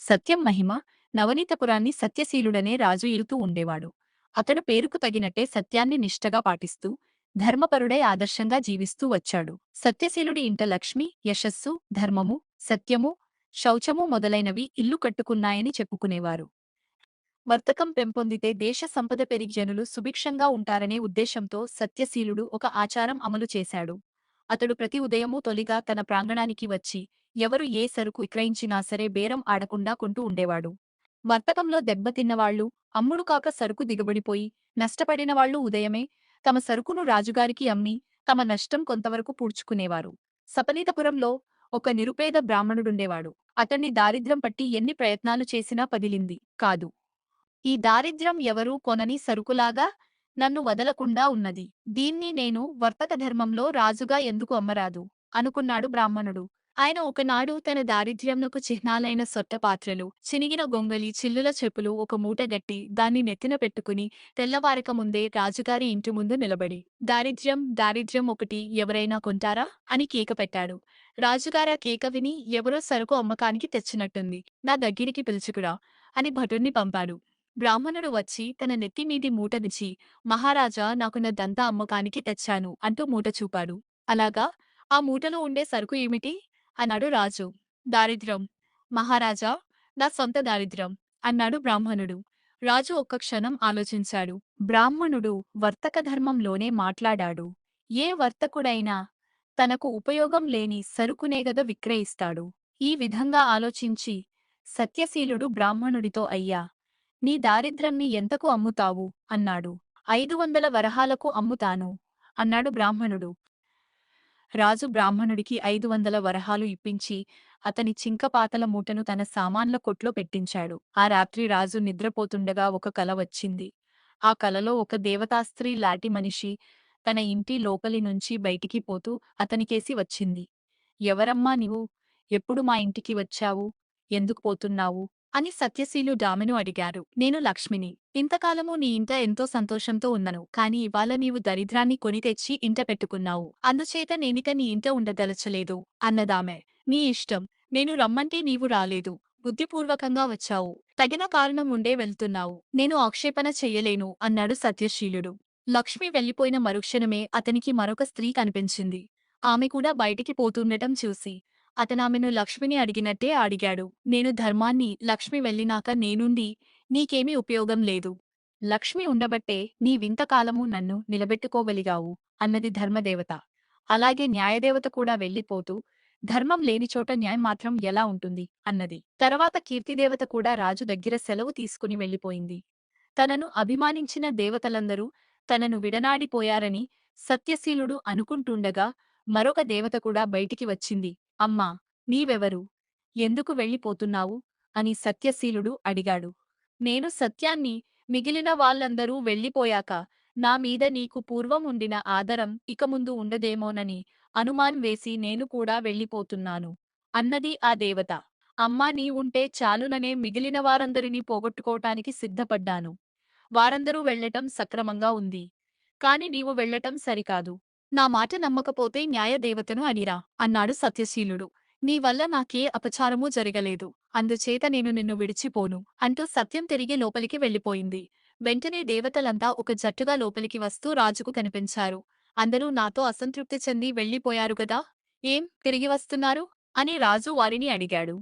సత్యం మహిమ నవనీతపురాన్ని సత్యశీలుడనే రాజు ఇరుతూ ఉండేవాడు. అతడు పేరుకు తగినట్టే సత్యాన్ని నిష్ఠగా పాటిస్తూ ధర్మపరుడై ఆదర్శంగా జీవిస్తూ వచ్చాడు. సత్యశీలుడి ఇంట లక్ష్మి, యశస్సు, ధర్మము, సత్యము, శౌచము మొదలైనవి ఇల్లు కట్టుకున్నాయని చెప్పుకునేవారు. వర్తకం పెంపొందితే దేశ సంపద పెరిగి జనులు సుభిక్షంగా ఉంటారనే ఉద్దేశంతో సత్యశీలుడు ఒక ఆచారం అమలు చేశాడు. అతడు ప్రతి ఉదయమూ తొలిగా తన ప్రాంగణానికి వచ్చి ఎవరు ఏ సరుకు విక్రయించినా సరే బేరం ఆడకుండా కొంటూ ఉండేవాడు. వర్తకంలో దెబ్బతిన్నవాళ్లు అమ్ముడు కాక సరుకు దిగబడిపోయి నష్టపడిన వాళ్లు ఉదయమే తమ సరుకును రాజుగారికి అమ్మి తమ నష్టం కొంతవరకు పూడ్చుకునేవారు. సపనీతపురంలో ఒక నిరుపేద బ్రాహ్మణుడుండేవాడు. అతన్ని దారిద్ర్యం పట్టి ఎన్ని ప్రయత్నాలు చేసినా పదిలింది కాదు. ఈ దారిద్ర్యం ఎవరూ కొనని సరుకులాగా నన్ను వదలకుండా ఉన్నది. దీన్ని నేను వర్తక ధర్మంలో రాజుగా ఎందుకు అమ్మరాదు అనుకున్నాడు బ్రాహ్మణుడు. ఆయన ఒకనాడు తన దారిద్ర్యంనకు చిహ్నాలైన సొట్టపాత్రలు, చినిగిన గొంగలి, చిల్లుల చెప్పులు ఒక మూట గట్టి దాన్ని నెత్తిన పెట్టుకుని తెల్లవారక ముందే రాజుగారి ఇంటి ముందు నిలబడి దారిద్ర్యం దారిద్ర్యం ఒకటి ఎవరైనా కొంటారా అని కేక పెట్టాడు. రాజుగారు ఆ కేక విని ఎవరో సరుకు అమ్మకానికి తెచ్చినట్టుంది, నా దగ్గరికి పిలుచుకురా అని భటుణ్ణి పంపాడు. బ్రాహ్మణుడు వచ్చి తన నెత్తిమీది మూట దించి, మహారాజా, నాకు నా దంతా అమ్మకానికి తెచ్చాను అంటూ మూట చూపాడు. అలాగా? ఆ మూటలో ఉండే సరుకు ఏమిటి అన్నాడు రాజు. దారిద్ర్యం మహారాజా, నా సొంత దారిద్ర్యం అన్నాడు బ్రాహ్మణుడు. రాజు ఒక్క క్షణం ఆలోచించాడు. బ్రాహ్మణుడు వర్తక ధర్మంలోనే మాట్లాడాడు. ఏ వర్తకుడైనా తనకు ఉపయోగం లేని సరుకునేగద విక్రయిస్తాడు. ఈ విధంగా ఆలోచించి సత్యశీలుడు బ్రాహ్మణుడితో, అయ్యా, నీ దారిద్ర్యాన్ని ఎంతకు అమ్ముతావు అన్నాడు. 500 వరహాలకు అమ్ముతాను అన్నాడు బ్రాహ్మణుడు. రాజు బ్రాహ్మణుడికి 500 వరహాలు ఇప్పించి అతని చింకపాతల మూటను తన సామాన్ల కొట్లో పెట్టించాడు. ఆ రాత్రి రాజు నిద్రపోతుండగా ఒక కల వచ్చింది. ఆ కలలో ఒక దేవతాస్త్రీ లాంటి మనిషి తన ఇంటి లోపలి నుంచి బయటికి పోతూ అతనికేసి వచ్చింది. ఎవరమ్మా నీవు? ఎప్పుడు మా ఇంటికి వచ్చావు? ఎందుకు పోతున్నావు అని సత్యశీలుడు ఆమెను అడిగారు. నేను లక్ష్మిని. ఇంతకాలము నీ ఇంట ఎంతో సంతోషంతో ఉన్నను. కాని ఇవాళ నీవు దరిద్రాన్ని కొని తెచ్చి ఇంట పెట్టుకున్నావు. అందుచేత నేనిక నీ ఇంట ఉండదలచలేదు అన్నదామె. నీ ఇష్టం. నేను రమ్మంటే నీవు రాలేదు. బుద్ధిపూర్వకంగా వచ్చావు. తగిన కారణం ఉండే వెళ్తున్నావు. నేను ఆక్షేపణ చెయ్యలేను అన్నాడు సత్యశీలుడు. లక్ష్మి వెళ్లిపోయిన మరుక్షణమే అతనికి మరొక స్త్రీ కనిపించింది. ఆమె కూడా బయటికి పోతుండటం చూసి అతనామెను లక్ష్మిని అడిగినట్టే అడిగాడు. నేను ధర్మాన్ని లక్ష్మి వెళ్ళినాక నేనుండి నీకేమీ ఉపయోగం లేదు. లక్ష్మి ఉండబట్టే నీవింతకాలము నన్ను నిలబెట్టుకోగలిగావు అన్నది ధర్మదేవత. అలాగే న్యాయదేవత కూడా వెళ్ళిపోతూ ధర్మం లేనిచోట న్యాయం మాత్రం ఎలా ఉంటుంది అన్నది. తర్వాత కీర్తిదేవత కూడా రాజు దగ్గర సెలవు తీసుకుని వెళ్ళిపోయింది. తనను అభిమానించిన దేవతలందరూ తనను విడనాడిపోయారని సత్యశీలుడు అనుకుంటుండగా మరొక దేవత కూడా బయటికి వచ్చింది. అమ్మా, నీవెవరు? ఎందుకు వెళ్ళిపోతున్నావు అని సత్యశీలుడు అడిగాడు. నేను సత్యాన్ని. మిగిలిన వాళ్ళందరూ వెళ్ళిపోయాక నా మీద నీకు పూర్వం ఉండిన ఆదరం ఇక ముందు ఉండదేమోనని అనుమానం వేసి నేను కూడా వెళ్ళిపోతున్నాను అన్నది ఆ దేవత. అమ్మా, నీవుంటే చాలుననే మిగిలిన వారందరినీ పోగొట్టుకోవటానికి సిద్ధపడ్డాను. వారందరూ వెళ్ళటం సక్రమంగా ఉంది. కాని నీవు వెళ్ళటం సరికాదు. నా మాట నమ్మకపోతే న్యాయదేవతను అడిరా అన్నాడు సత్యశీలుడు. నీ వల్ల నాకే అపచారమూ జరగలేదు. అందుచేత నేను నిన్ను విడిచిపోను అంటూ సత్యం తిరిగి లోపలికి వెళ్ళిపోయింది. వెంటనే దేవతలంతా ఒక జట్టుగా లోపలికి వస్తూ రాజుకు కనిపించారు. అందరూ నాతో అసంతృప్తి చెంది వెళ్ళిపోయారు గదా, ఏం తిరిగి వస్తున్నారు అని రాజు వారిని అడిగాడు.